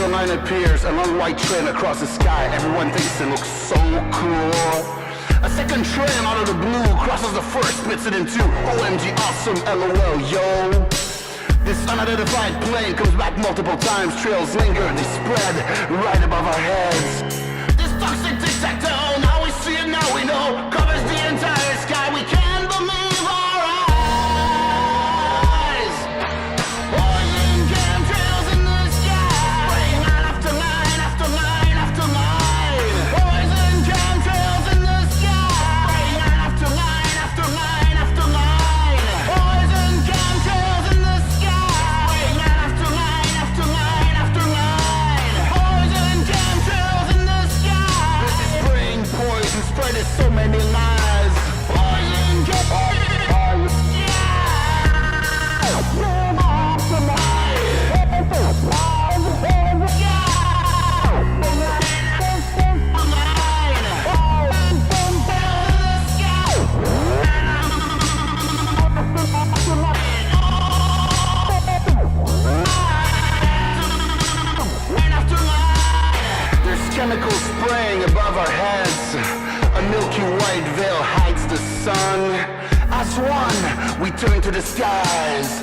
Yellow line appears, a long white train across the sky. Everyone thinks it looks so cool. A second train out of the blue crosses the first, splits it in two. OMG, awesome, LOL, yo. This unidentified plane comes back multiple times. Trails linger, they spread right above our heads. This toxic tic-tac-toe, now we see it, now we know. Covers the entire sky, we can't believe our eyes. Poison chemtrails in the sky, spraying line after line after line after line. Poison chemtrails in the sky, spraying line after line after line after line. Poison chemtrails in the sky, spraying line after line after line after line. Poison chemtrails in the sky. This is spraying poison, spreading so many lies. Poison chemtrails, chemicals spraying above our heads. A milky white veil hides the sun. As one, we turn to the skies.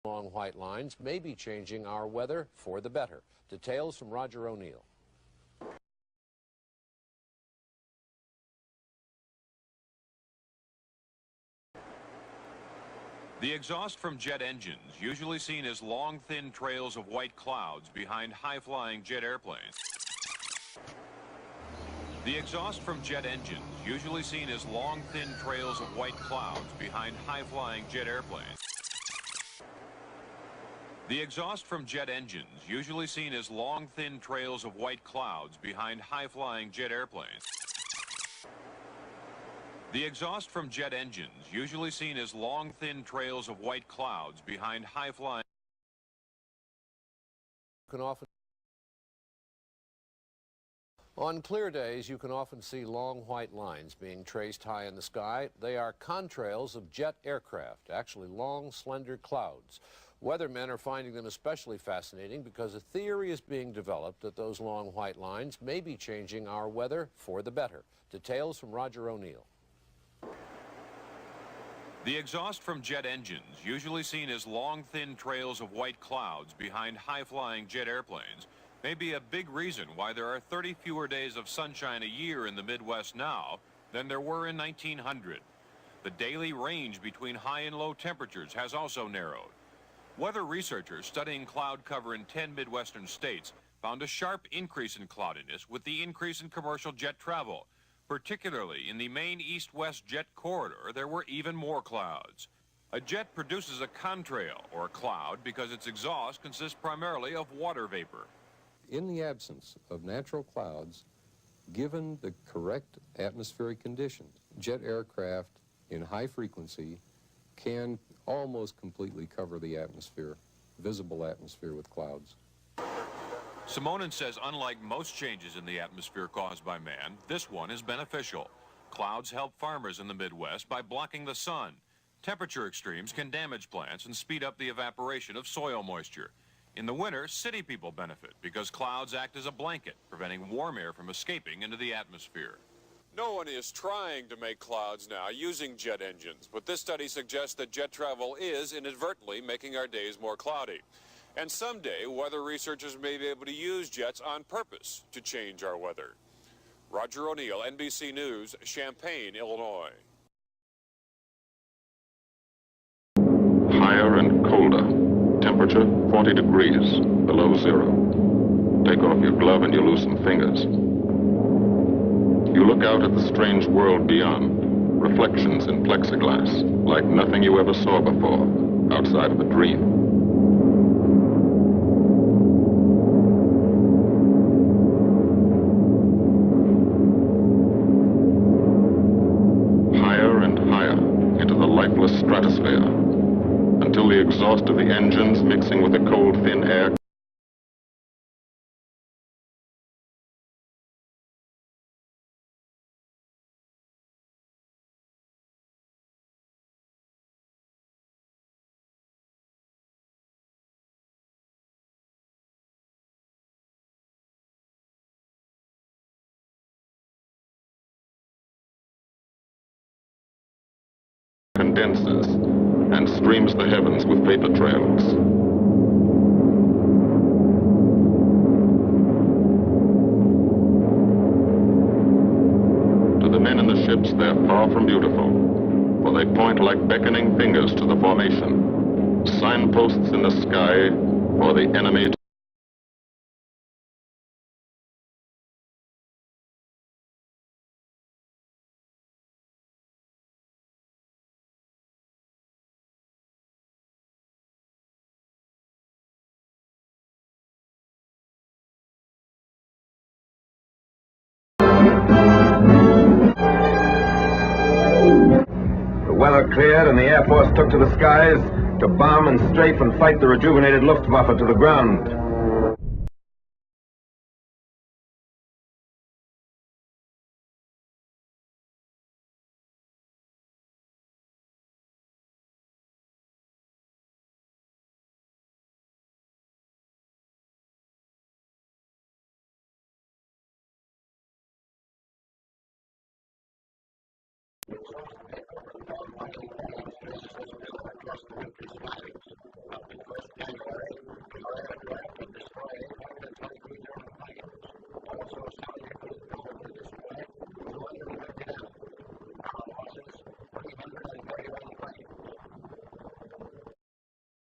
Long white lines may be changing our weather for the better. Details from Roger O'Neill. The exhaust from jet engines, usually seen as long, thin trails of white clouds behind high-flying jet airplanes. The exhaust from jet engines, usually seen as long, thin trails of white clouds behind high-flying jet airplanes. The exhaust from jet engines, usually seen as long, thin trails of white clouds behind high-flying jet airplanes. The exhaust from jet engines, usually seen as long, thin trails of white clouds behind high-flying. On clear days, you can often see long white lines being traced high in the sky. They are contrails of jet aircraft, actually long, slender clouds. Weathermen are finding them especially fascinating because a theory is being developed that those long white lines may be changing our weather for the better. Details from Roger O'Neill. The exhaust from jet engines, usually seen as long, thin trails of white clouds behind high-flying jet airplanes, may be a big reason why there are 30 fewer days of sunshine a year in the Midwest now than there were in 1900. The daily range between high and low temperatures has also narrowed. Weather researchers studying cloud cover in 10 Midwestern states found a sharp increase in cloudiness with the increase in commercial jet travel. Particularly in the main east-west jet corridor, there were even more clouds. A jet produces a contrail, or a cloud, because its exhaust consists primarily of water vapor. In the absence of natural clouds, given the correct atmospheric conditions, jet aircraft in high frequency can almost completely cover the atmosphere, visible atmosphere, with clouds. Simonin says unlike most changes in the atmosphere caused by man, this one is beneficial. Clouds help farmers in the Midwest by blocking the sun. Temperature extremes can damage plants and speed up the evaporation of soil moisture. In the winter, city people benefit because clouds act as a blanket, preventing warm air from escaping into the atmosphere. No one is trying to make clouds now using jet engines, but this study suggests that jet travel is inadvertently making our days more cloudy. And someday, weather researchers may be able to use jets on purpose to change our weather. Roger O'Neill, NBC News, Champaign, Illinois. Higher and colder. Temperature 40 degrees, below zero. Take off your glove and you lose some fingers. You look out at the strange world beyond. Reflections in plexiglass, like nothing you ever saw before, outside of a dream. Lifeless stratosphere, until the exhaust of the engines mixing with the cold, thin air condenses and streams the heavens with vapor trails. To the men in the ships, they're far from beautiful, for they point like beckoning fingers to the formation, signposts in the sky for the enemy. Weather cleared and the Air Force took to the skies to bomb and strafe and fight the rejuvenated Luftwaffe to the ground.